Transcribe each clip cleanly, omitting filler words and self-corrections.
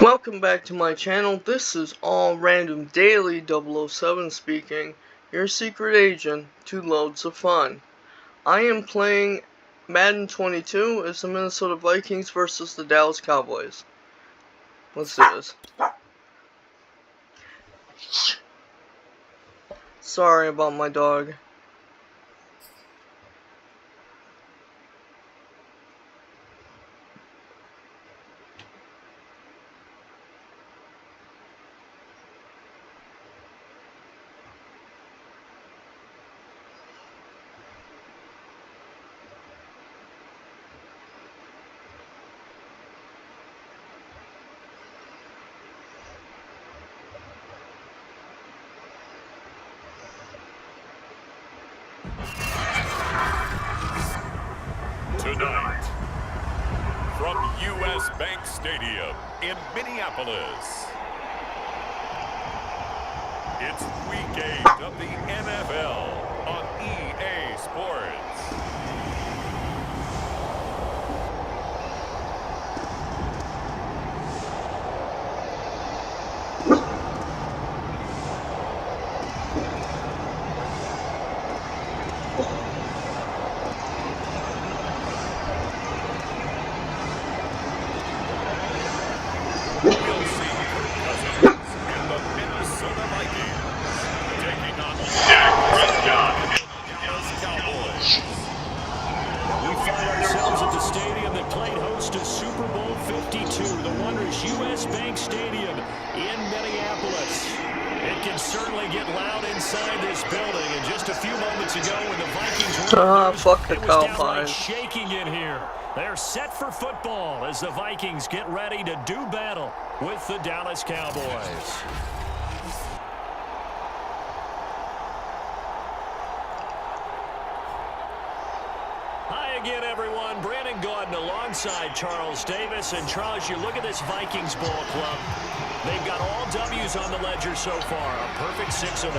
Welcome back to my channel. This is All Random Daily 007 speaking, your secret agent to loads of fun. I am playing Madden 22 as the Minnesota Vikings versus the Dallas Cowboys. Let's do this. Sorry about my dog. Tonight, from U.S. Bank Stadium in Minneapolis, it's Week 8 of the NFL on EA Sports. We'll see Cousins and the Minnesota Vikings taking on the Dallas Cowboys. We find ourselves at the stadium that played host to Super Bowl 52, the wondrous U.S. Bank Stadium in Minneapolis. It can certainly get loud inside this building, and just a few moments ago when the Vikings were Fuck the it was downright Cowboys. shaking in here. They're set for football as the Vikings get ready to do battle with the Dallas Cowboys. Hi again, everyone. Brandon Gaudin alongside Charles Davis. And Charles, you look at this Vikings ball club. They've got all W's on the ledger so far. A perfect 6-0.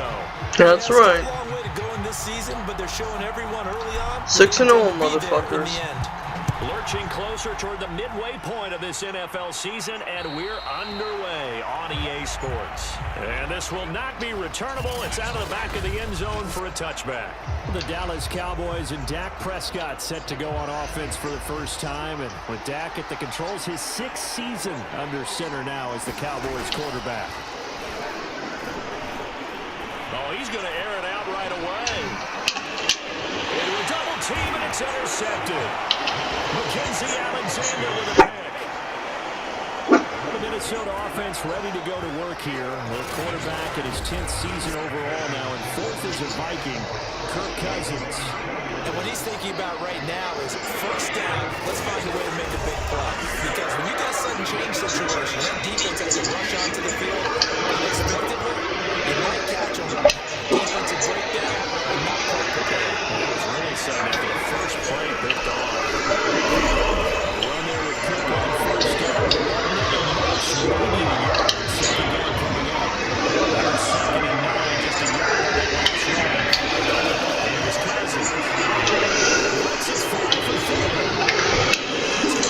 That's right. It's a long way to go in this season, but they're showing everyone early on 6-0, in motherfuckers. the end. Lurching closer toward the midway point of this NFL season, and we're underway on EA Sports. And this will not be returnable. It's out of the back of the end zone for a touchback. The Dallas Cowboys and Dak Prescott set to go on offense for the first time. And with Dak at the controls, his 6th season under center now as the Cowboys quarterback. Oh, he's going to air it out right away. Into a double team, and it's intercepted. Mackenzie Alexander with a pick. The Minnesota offense ready to go to work here. Their quarterback in his 10th season overall now, and 4th as a Viking, Kirk Cousins. And what he's thinking about right now is first down, let's find a way to make a big play. Because when you get a sudden change situation, that defense has to rush onto the field unexpectedly. You might catch them. Defensive breakdown, and not quite prepared. It was really sudden after the first play picked off. Run there with Cook on first down. Second down coming up. Second and 9, just a yard on that last run. Here's Cousins. Looks as far for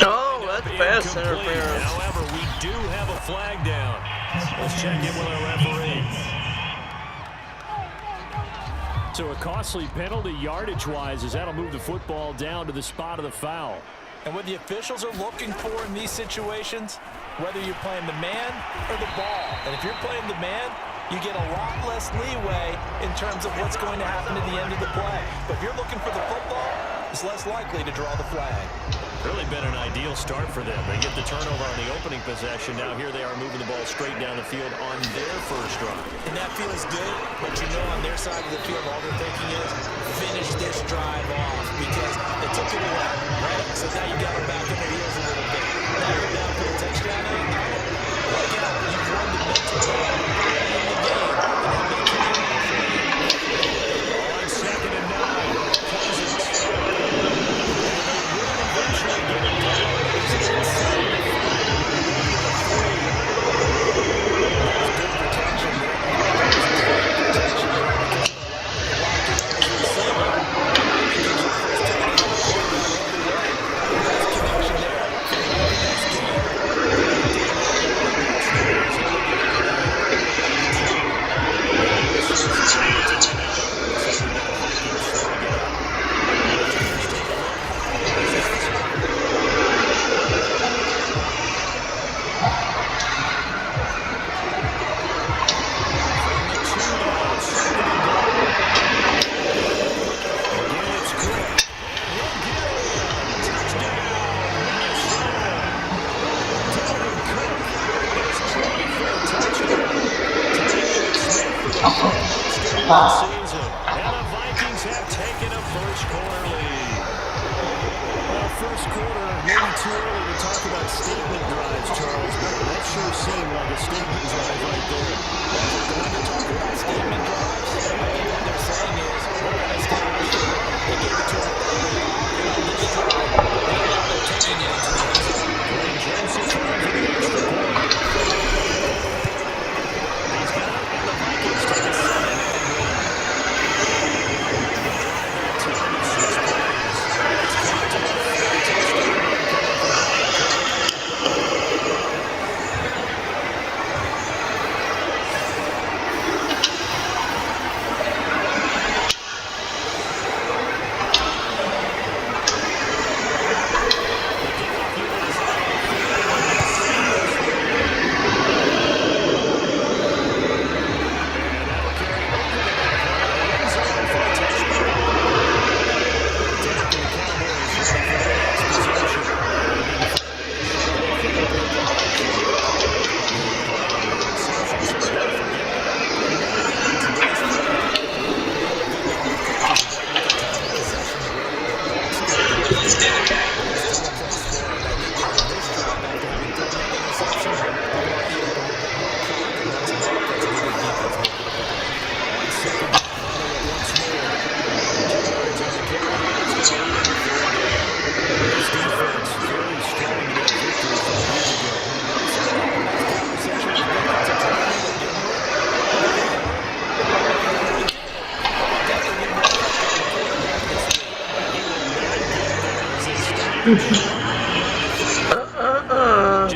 Oh, that's pass interference. However, we do have a flag down. Let's check in with our referee. So a costly penalty yardage-wise as that'll move the football down to the spot of the foul. And what the officials are looking for in these situations, whether you're playing the man or the ball. And if you're playing the man, you get a lot less leeway in terms of what's going to happen at the end of the play. But if you're looking for the football, it's less likely to draw the flag. Really been an ideal start for them. They get the turnover on the opening possession. Now here they are moving the ball straight down the field on their first run. And that feels good, but you know on their side of the field, all they're thinking is finish this drive off because they took it away, right? So now you got them back in their heels a little bit. Now you're down for a touchdown. Look out, you've won the mental battle in the game. On 2nd and 9, Cousins. Eventually get it down. He's inside the 5. Good protection there. the season. And the Vikings have taken a first-quarter lead. Well, first quarter, maybe too early to talk about statement drives, Charles, but that sure seemed like a statement drive right there. Well, if we're going to talk about statement drives, I think what they're saying is we're going to establish the run. They gave it to them early on, and on this drive, they know how they're taking it into the end zone. Dwayne Johnson trying for the extra point. He's got it, and the Vikings take a 7-0 lead.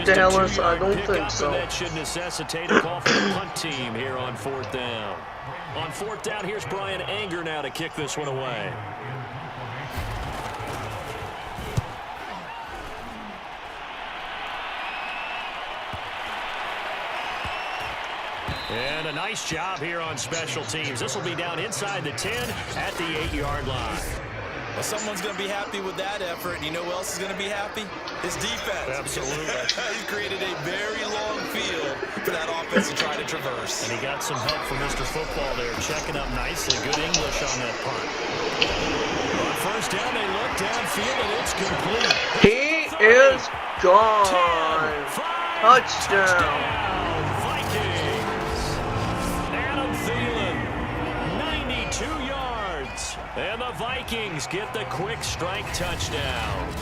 Dallas, I don't think so. That should necessitate a call for the punt team here on fourth down. On fourth down, here's Brian Anger now to kick this one away. And a nice job here on special teams. This will be down inside the 10 at the 8-yard line. Well, someone's going to be happy with that effort. You know who else is going to be happy? His defense. Absolutely. He's created a very long field for that offense to try to traverse. And he got some help from Mr. Football there, checking up nicely. Good English on that punt. On first down, they look downfield, and it's complete. He is gone. 10, 5, Touchdown. Vikings. Adam Thielen, 92 yards. And the Vikings get the quick strike touchdown.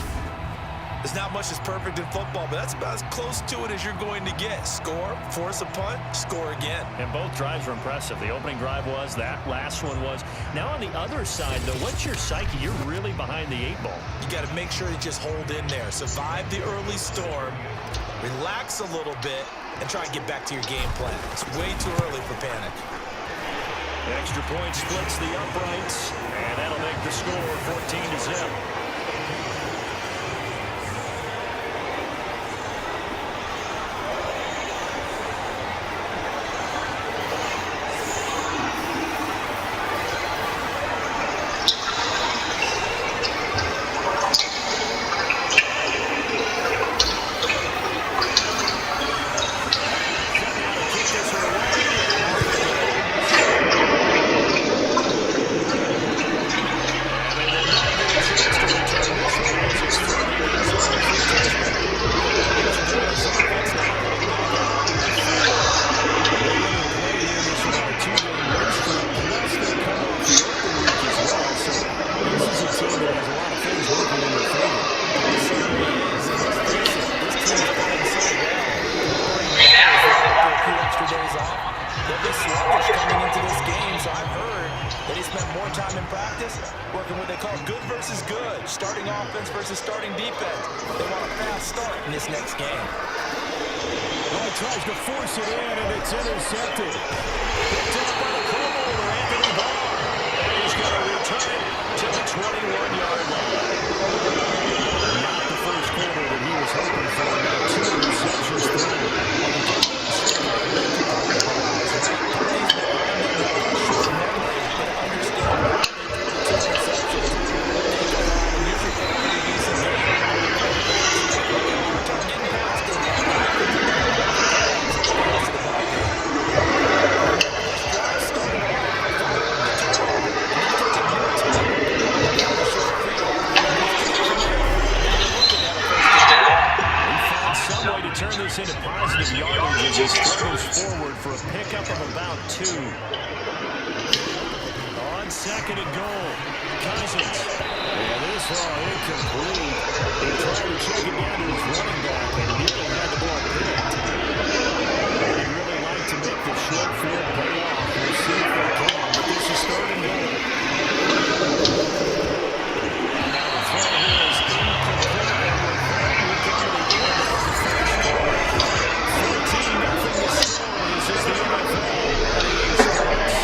There's not much that's perfect in football, but that's about as close to it as you're going to get. Score, force a punt, score again. And both drives were impressive. The opening drive was, that last one was. Now on the other side, though, what's your psyche? You're really behind the 8 ball. You got to make sure you just hold in there. Survive the early storm, relax a little bit, and try and get back to your game plan. It's way too early for panic. Extra point splits the uprights, and that'll make the score 14-0. this into positive yardage as he struggles forward for a pickup of about 2. On second and goal, Cousins. And this all incomplete. He tried to check it down to his running back and nearly had the ball picked. He'd really like to make the short field pay off. We'll see if they can, but this is third and goal. Now the throw here is incomplete, and with that, we come to the end of the first quarter. 14-0 to score. This is the NFL on EA Sports.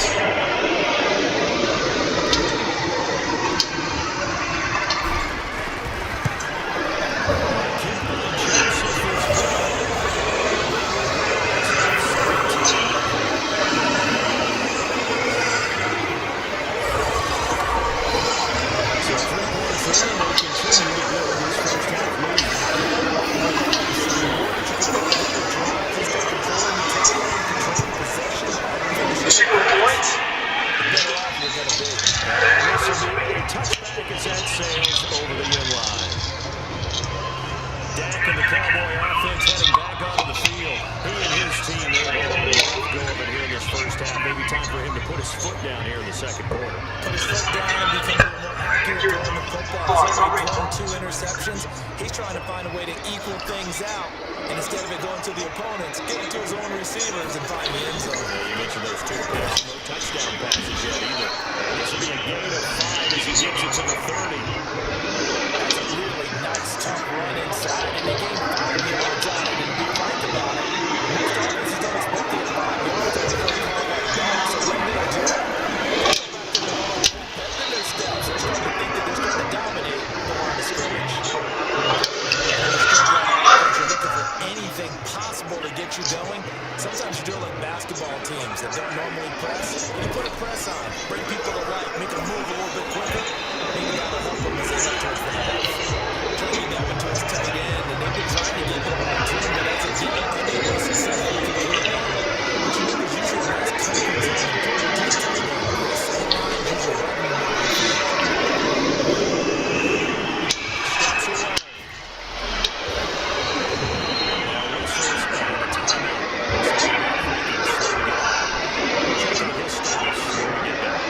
Touchback as that sails over the end line. Dak and the Cowboy offense heading back onto the field. He and his team, they had a rough go of it here in this first half. Maybe time for him to put his foot down here in the second quarter. Put his foot down and become a little more accurate throwing the football. He's already thrown 2 interceptions. He's trying to find a way to equal things out. And instead of it going to the opponents, get it to his own receivers and find the end zone. You mentioned those 2 passes, no touchdown passes yet either. This will be a gain of 5 as he gets it to the 30. That's a really nice tough run inside, and they gained 5 yards on it, and we talked about it. Most offenses don't expect to get 5 yards on a play call like that, so when they do, they're their steps. They're starting to think that they're starting to dominate the line of scrimmage. You're looking for anything possible to get you going. Sometimes you do it like basketball teams that don't normally press. You put a press on, bring people to life, make them move a little bit quicker. Maybe that'll help them as they head towards the half. Trying to get that one to his tight end, and they've been trying to get the ball to him, but as a team, they were successful to do it. But you know, there's usually a nice coverage on the tight end. This line is a Steps away. Now whistles and a timeout. So the Vikings slow to get out. Checking his status when we get back.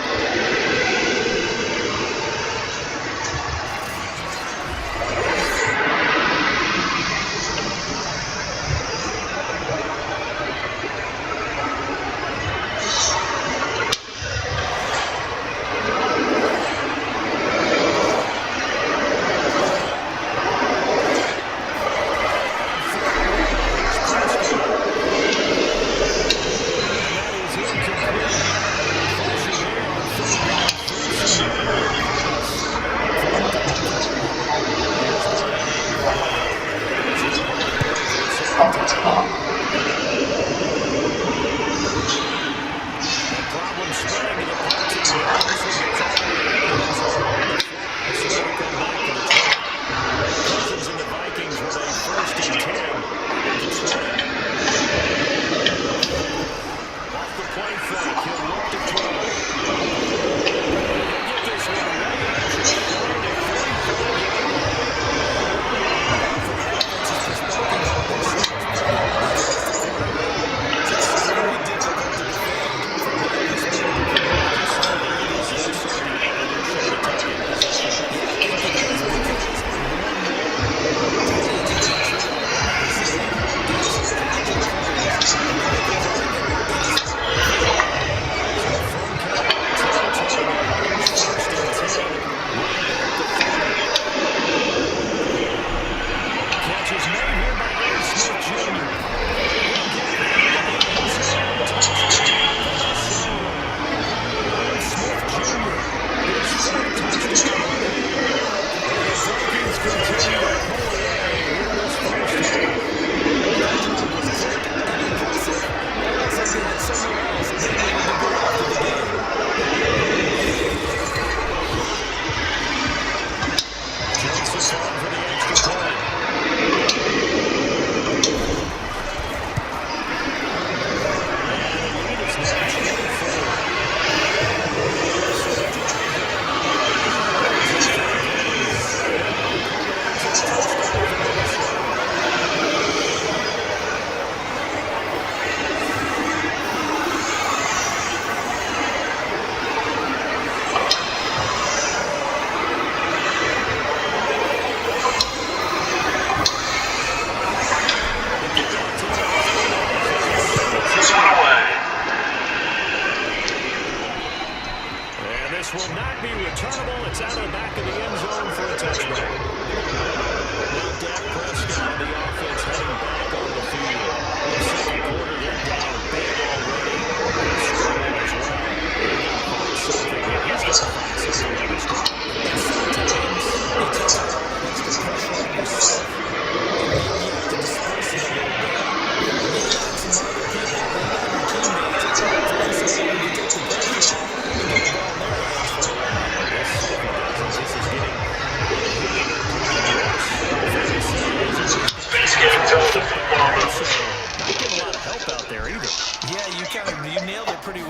Cousins and the Vikings with a 1st and 10 at the 20. Off the play fake, he'll look to throw. He'll get this one way out just short of the 45-yard line. From an offensive perspective, it's very difficult to defend. From my perspective, they've certainly overshot the target position. Yeah, I think it is because more and more,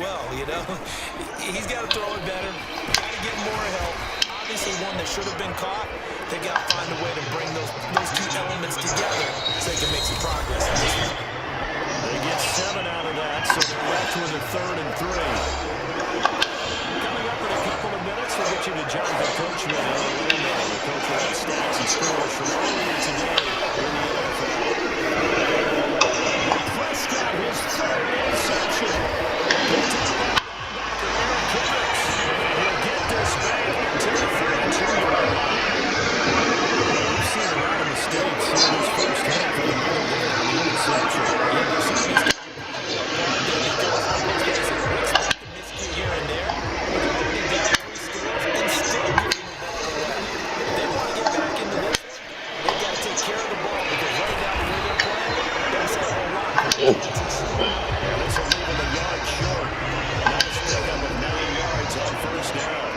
well, you know. He's got to throw it better. Got to get more help. Obviously, one that should have been caught. They got to find a way to bring those two elements together so they can make some progress in this one. They get 7 out of that, so they're left with a 3rd and 3. Coming up in a couple of minutes, we'll get you to Jonathan Coachman in Orlando. The coach will have stats and scores from earlier today in the NFL. Prescott, his 3rd interception. Picked up by linebacker Eric Kendricks. And he'll get this back to the 32-yard line. We've seen a lot of mistakes in this first half of the interception. Here and there, but they're already down 3 scores and still giving the ball away. If they want to get back into this, they've got to take care of the ball because right now the way they're playing, that's a whole lot for the defenses. And this will leave them a yard short. Nice pickup of 9 yards on first down.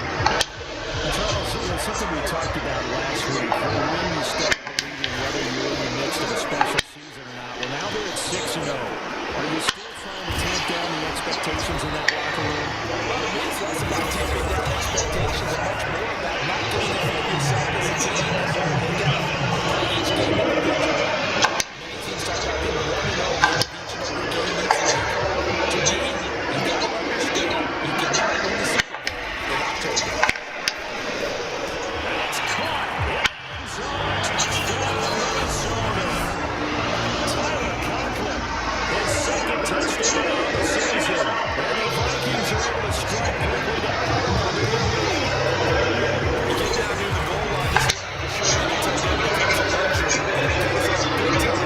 Charles, something we talked about last week, when you start believing whether you're in the midst of a special season or not. Well, now they're at 6-0. Are you still trying to tamp down the expectations in that locker room? Well, to me, it's less about tamping down expectations and much more about not getting ahead of yourself as a team. That's why they got to play each game individually. Many teams talk about being 1-0 in each and every game each week. To me, you got to understand you cannot win the Super Bowl in October. That's caught. Touchdown, Arizona. Tyler Conklin, his 2nd touchdown of the season. And the Vikings are able to strike quickly to add on to their lead. You get down near the goal line, this is what I'm sure you can tell you becomes a luxury. And it pays off big time,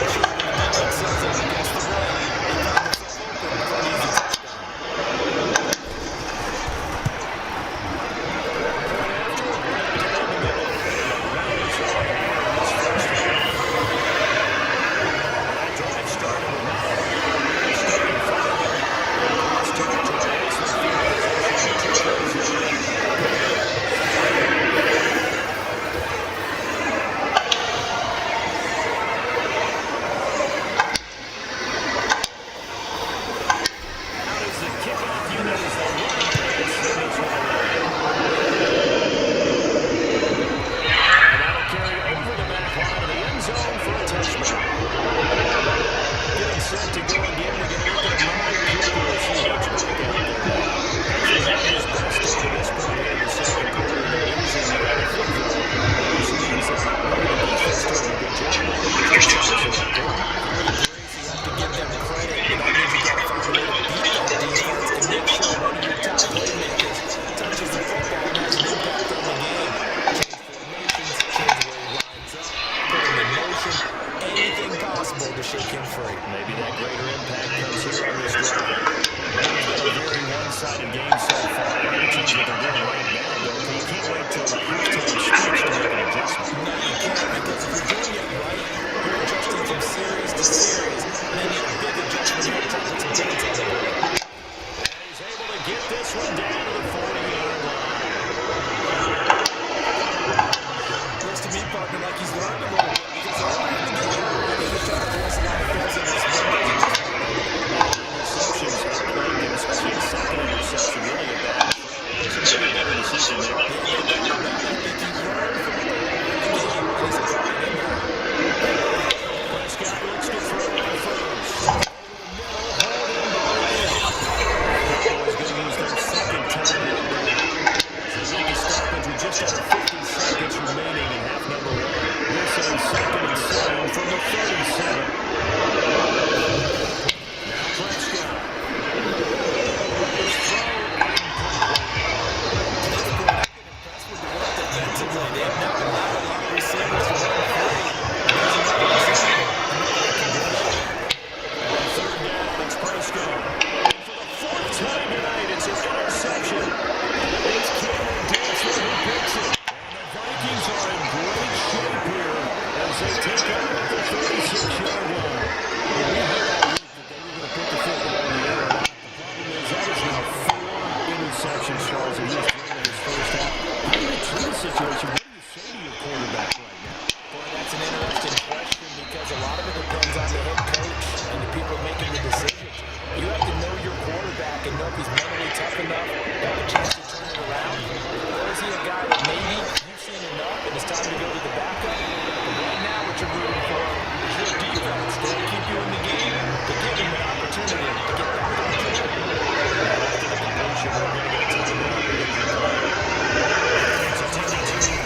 especially when the defense sets up against the run. They find themselves open for an easy touchdown. depends on the head coach and the people making the decisions. You have to know your quarterback and know if he's mentally tough enough to have a chance to turn it around? Or is he a guy that maybe you've seen enough and it's time to go to the backup? But right now what you're rooting for is your defense to keep you in the game, to give him an opportunity to get back on track. After the completion, we're going to get a timeout with injured player. So taking two.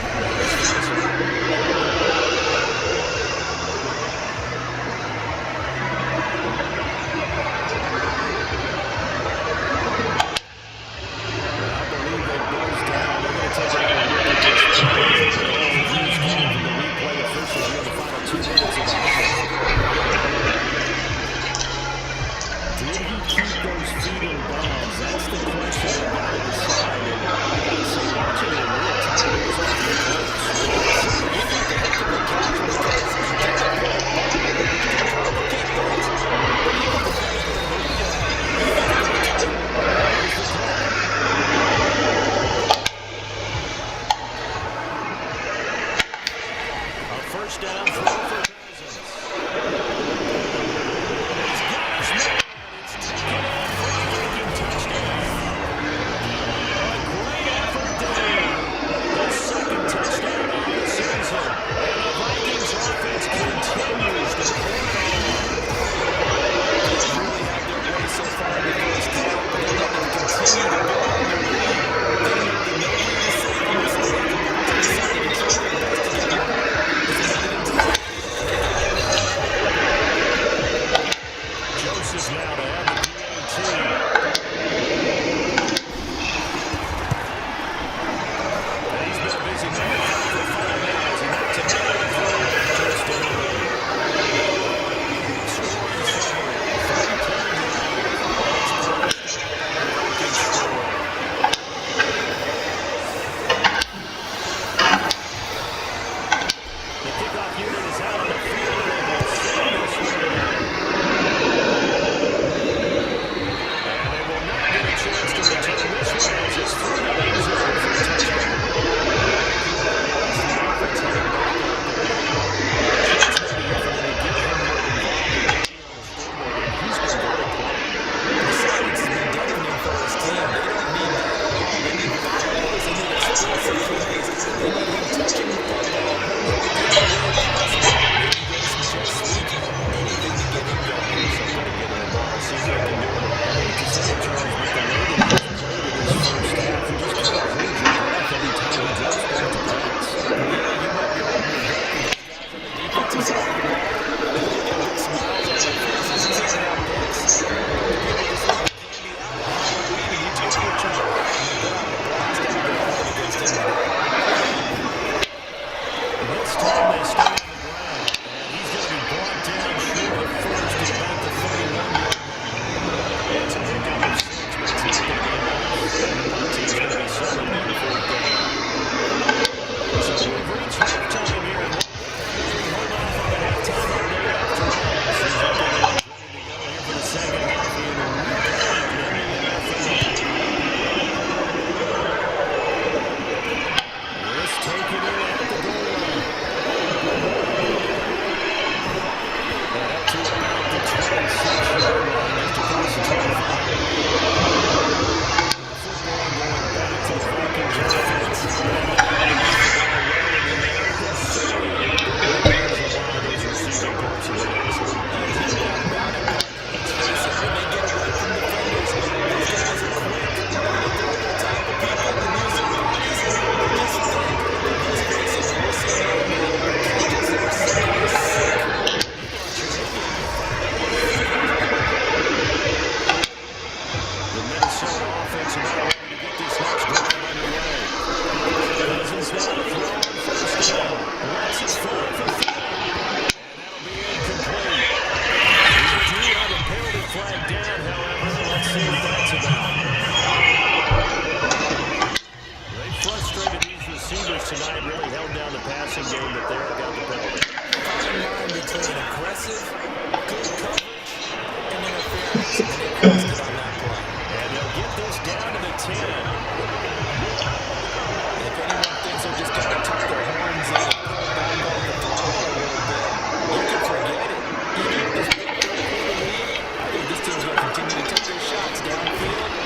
Continue to take their shots downfield.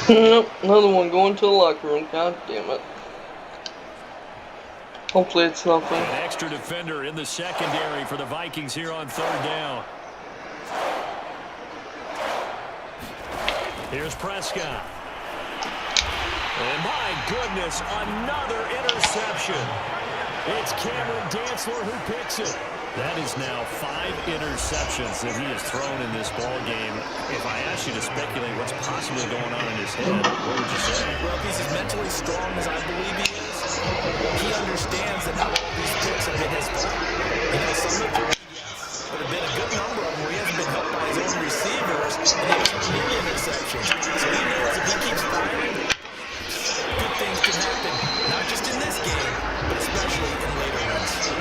Nope, another one going to the locker room. God damn it. Hopefully it's nothing. An extra defender in the secondary for the Vikings here on third down. Here's Prescott. And my goodness, another interception. It's Cameron Dantzler who picks it. That is now 5 interceptions that he has thrown in this ball game. If I asked you to speculate what's possibly going on in his head, what would you say? Well, if he's as mentally strong as I believe he is, he understands that not all these picks have been his fault. You know, some of them, yes, but have been a good number of them where he hasn't been helped by his own receivers, and they've turned into interceptions. So he knows if he keeps firing, good things can happen, not just in this game, but especially in later ones.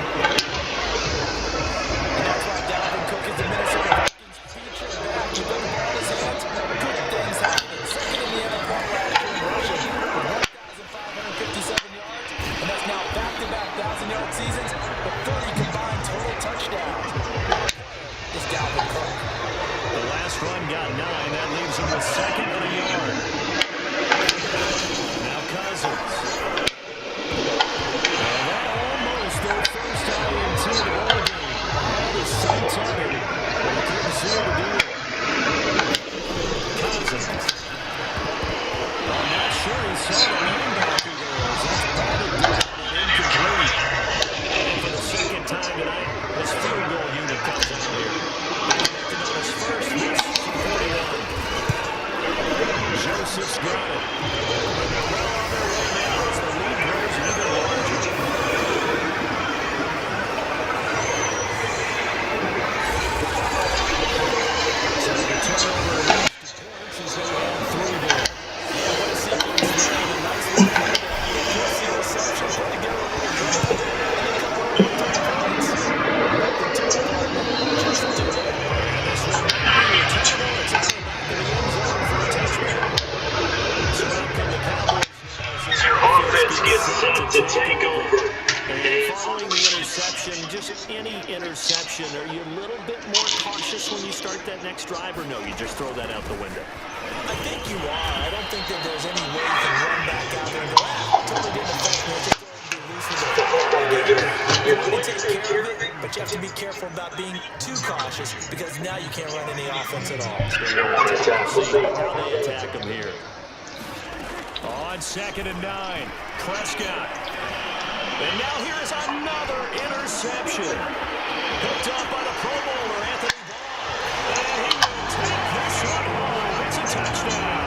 And that's why Dalvin Cook is the Minnesota Vikings feature back. He put the ball in his hands, good things happen. Second in the NFL last year rushing with 1,557 yards, and that's now back-to-back 1,000-yard seasons with 30 combined total touchdowns. It's Dalvin Cook. The last run got 9. That leaves him with second and a yard. Now Cousins. And that almost their first INT of the ball game. That is so tight. They couldn't seal the deal. Cousins. I'm not sure he saw the linebacker there. That's batted down and incomplete. And for the second time tonight, this field goal unit comes out here. Connected on his first miss, 41. Joseph's got it. And they're well on their way now as the lead grows even larger. So the turnover leads to points as they have 3 there. Yeah, what a sequence there. A nice little play there. Juicy reception, put together a little drive, and then a couple of points. Nothing too important, just do it. And this will not be returnable. It's out of the back of the end zone for a touchdown. So out come the Cowboys now as their offense gets set to take over. And following the interception, just any interception, are you a little bit more cautious when you start that next drive, or no, you just throw that out the window? I think you are. I don't think that there's any way you can run back out there and go, totally didn't affect me. Just be loose with the football. You want to take care of it, but you have to be careful about being too cautious because now you can't run any offense at all. See how they attack him here. On 2nd and 9, Prescott. And now here's another interception. Picked up by the Pro Bowler, Anthony Barr. And he will take this one home. It's a touchdown.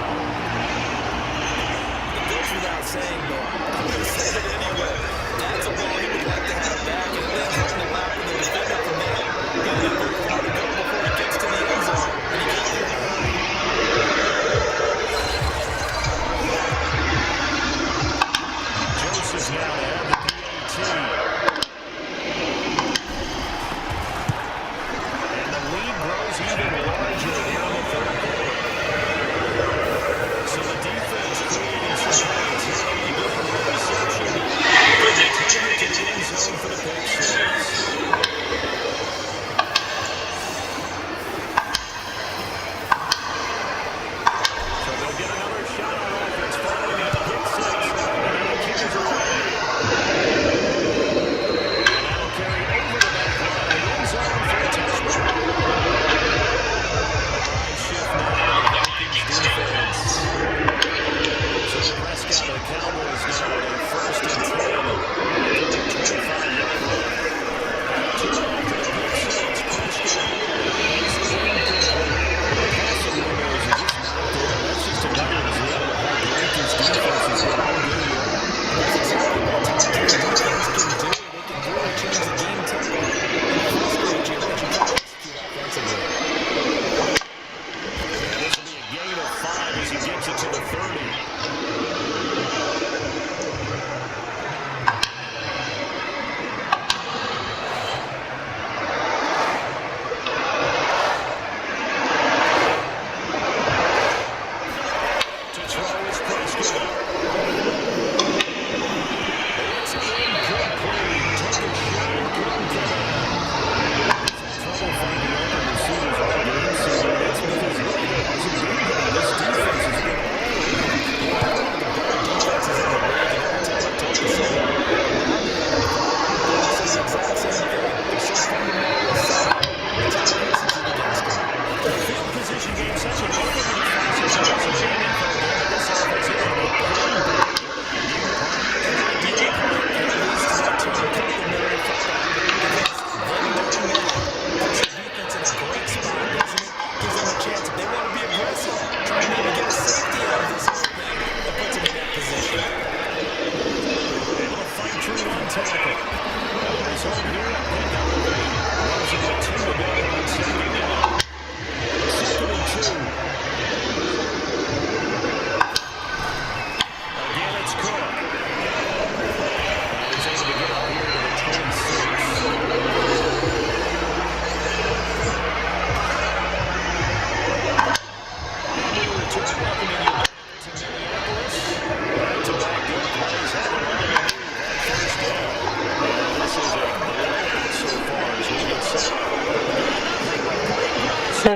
It goes without saying, but I'm going to say it anyway. That's a ball he would like to have back, and it lands right in the lap of the defender from there. He'll have very far to go before he gets to the end zone, and he gets there in a hurry. Joseph now to have the PAT.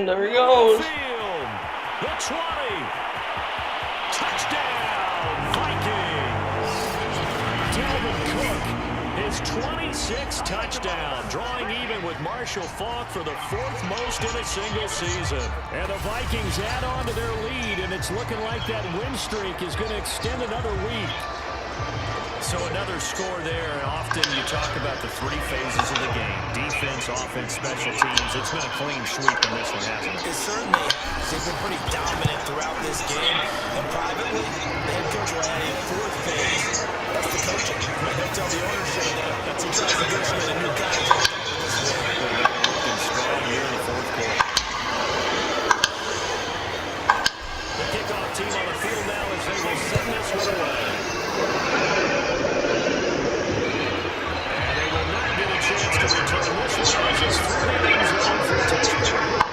there he goes. Field, the 20. Touchdown, Vikings. Dalvin Cook, his 26th touchdown, drawing even with Marshall Faulk for the 4th most in a single season. And the Vikings add on to their lead, and it's looking like that win streak is going to extend another week. So another score there. Often you talk about the 3 phases of the game. Defense, offense, special teams. It's been a clean sweep in this one, hasn't it? It certainly has. They've been pretty dominant throughout this game. And privately, the head coach will add a 4th phase. That's the coaching. He'll tell the ownership that he tries to negotiate a new contract. Looking strong here in the 4th quarter. The kickoff team on the field now as they will send this one away. Chance to return this one as it's through the end zone for a touchdown.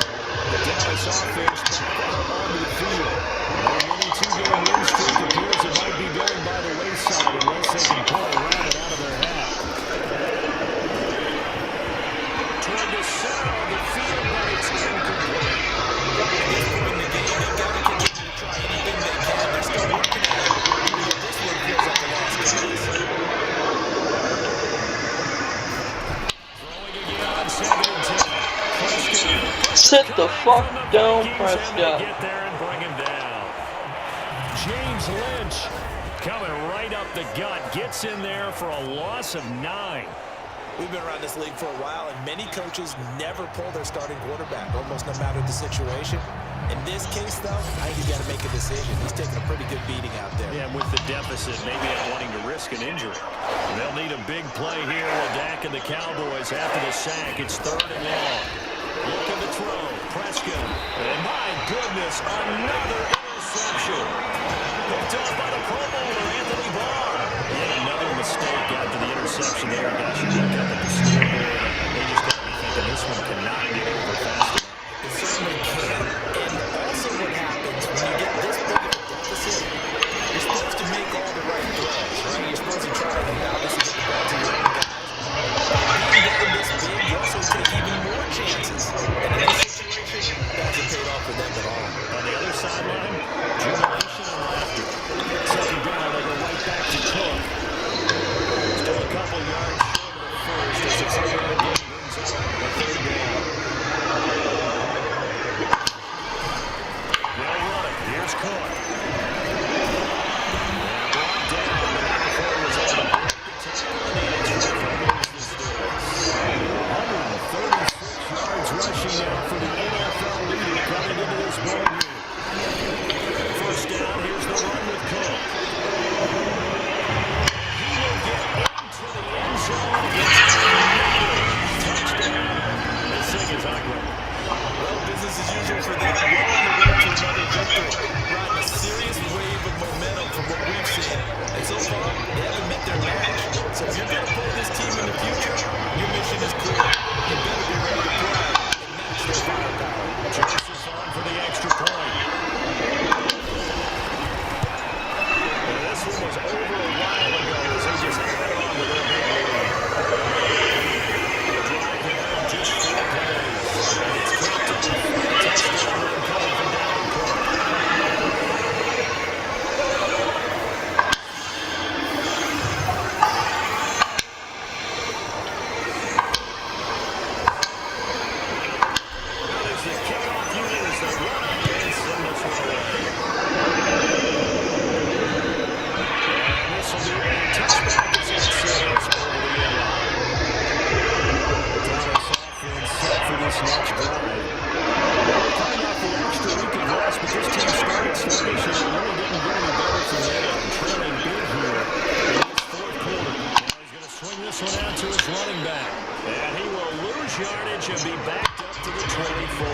The Dallas offense back onto the field. Their winning 2-game win streak appears it might be going by the wayside unless they can pull a rabbit out of their hat. Toward the center of the field, but it's incomplete. At this point in the game, they've got to continue to try anything they can. They're still working at it. Even though this one feels like a lost cause. Sit the fuck down, Prescott. Get there and bring him down. James Lynch coming right up the gut, gets in there for a loss of 9. We've been around this league for a while, and many coaches never pull their starting quarterback, almost no matter the situation. In this case, though, I think he's got to make a decision. He's taking a pretty good beating out there. Yeah, with the deficit, maybe not wanting to risk an injury. They'll need a big play here with Dak and the Cowboys after the sack. It's 3rd and long. Looking to throw. Prescott. And my goodness, another interception. Picked off by the Pro Bowler, Anthony Barr. Yet another mistake after the interception there. Guys, you look up at the scoreboard. They just got to be thinking this one cannot get over fast enough. It certainly can. And also what happens when you get this big of a deficit, you're supposed to make all the right throws, right? You're supposed to try to obviously get the ball to your own guys. Being down this big, you also take even more chances. And in this situation, that hasn't paid off for them at all. On the other sideline, jubilation and laughter. 2nd down, they go right back to Cook. Still a couple yards short of the first as it's over the game. The 3rd down. They'll run it. Here's Cook. Brought down. The number 4 was on the break. 136 yards rushing now for the NFL leader coming into this ball game. 1st down, here's the run with Cook. He will get into the end zone. Touchdown. This thing is ugly. Well, business as usual for them. Well on the way to another victory. Riding a serious wave of momentum from what we've seen. And so far, they haven't met their match. So if you're going to play this team in the future, your mission is clear. You better be ready to play and match their firepower. Jones on for the extra point. And this one was over a while ago as they just added on to their big lead. The drive there, just 4 plays. It's Cook to the touchdown run coming from Dalvin Cook. Now there's the kickoff unit as they run up and send this one away. And this will be a touchback as it sails over the end line. Dallas offense set for this next drive. Coming off the extra week of rest, but this team started sluggish and it really didn't get any better from there. And trailing big here in this 4th quarter. Now he's going to swing this one out to his running back. And he will lose yardage and be backed up to the 24.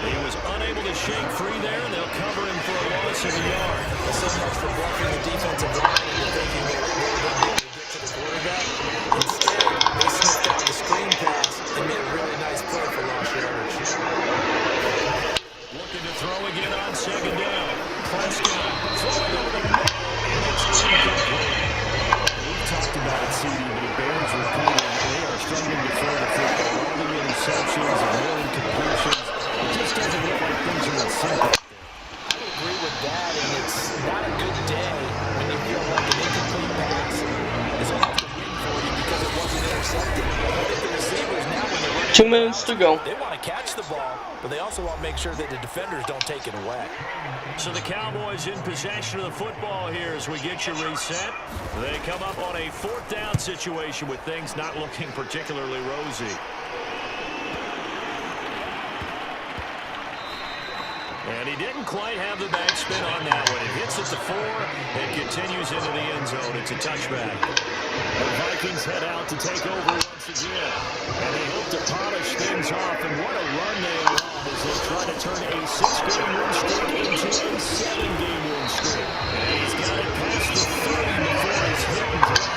He was unable to shake free there, and they'll cover him for a loss of a yard. So much for bluffing the defensive line and thinking they were going to be able to get to the quarterback. Instead, they sniffed out the screen pass and made a really nice play for lost yardage. Looking to throw again on 2nd down. Prescott throwing over the middle, and it's incomplete. We've talked about it, CD, but the Bears repeating they are struggling to throw the football. All the interceptions and more incompletions. It just 2 minutes to go. They want to catch the ball, but they also want to make sure that the defenders don't take it away. So the Cowboys in possession of the football here as we get you reset. They come up on a 4th down situation with things not looking particularly rosy. And he didn't quite have the backspin on that one. It hits at the 4 and continues into the end zone. It's a touchback. The Vikings head out to take over once again. And they hope to polish things off. And what a run they are on as they try to turn a 6-game win streak into a 7-game win streak. And he's got it past the 30 before he's hit and dropped.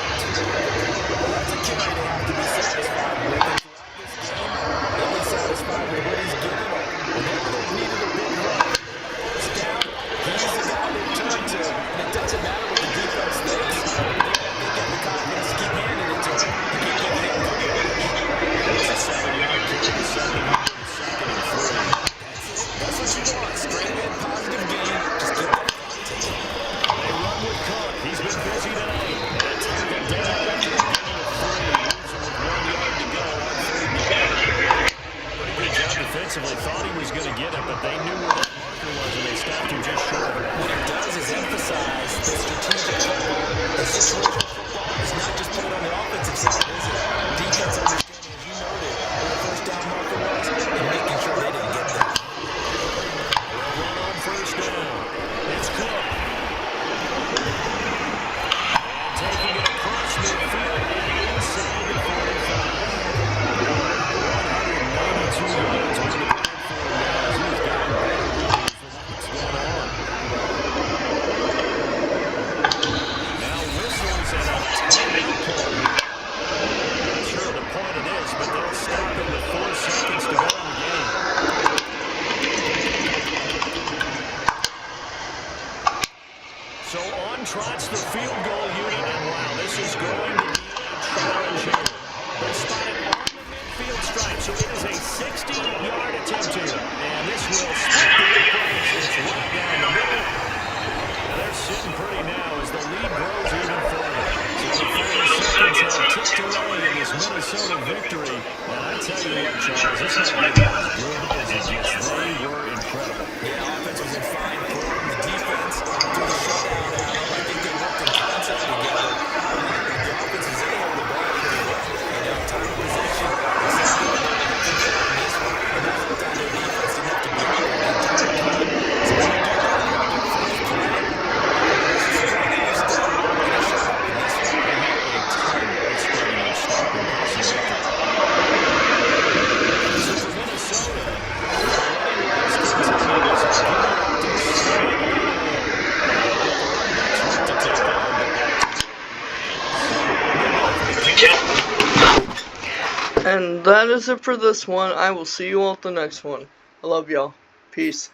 That's a carry they have to be satisfied with. And throughout this game, they'll be satisfied with what he's given them. Whenever they needed a big run, first down, he's the guy they turn to. And it doesn't matter what the defense thinks. They get the confidence to keep handing it to him. To keep giving him good yards. It's a 7-yard carry to 7 and 3. That's what you want. Straight ahead, positive gain. Just keep that content. They run with Cook. He's been busy tonight. And a tackle down after the gain of 3. Losing with 1 yard to go on 3rd down. Pretty good job defensively. Thought he was going to get it, but they knew where that marker was, and they stopped him just short. What it does is emphasize the strategic football. The situational football is not just played on the offensive side, is it? Defense understanding, as you noted, where the first down marker was, and making sure they didn't get that. They'll run on 1st down. It's Cook. And taking it across midfield and inside the 45. 192 yards on the ground for him now as he's gotten better reading for what's going on. Now whistles and a timeout call here. Not sure the point it is, but they'll stop him with 4 seconds to go in the game. So on trots the field goal unit, and wow, this is going to be a challenge here. They spot it on the midfield stripe, so it is a 60-yard attempt here. And this will split the uprights. It's right down the middle. And they're sitting pretty now as the lead grows even further. So the 30 seconds have ticked away in this Minnesota victory. And I tell you what, Charles, this might be as good as it gets. They were incredible. Yeah, offense was in fine form. The defense threw the shutout at them. I think they worked in concert together. The offense is able to ball pretty well. You know, time of possession, they said they were going to control on this one. And that's what their defense didn't have to be able the entire time. So when you do that, you have their first play. This is stringing your step and a shot in this one. They had a ton of stringing their step in this victory. So for Minnesota, the running race continues. And that is it for this one. I will see you all at the next one. I love y'all. Peace.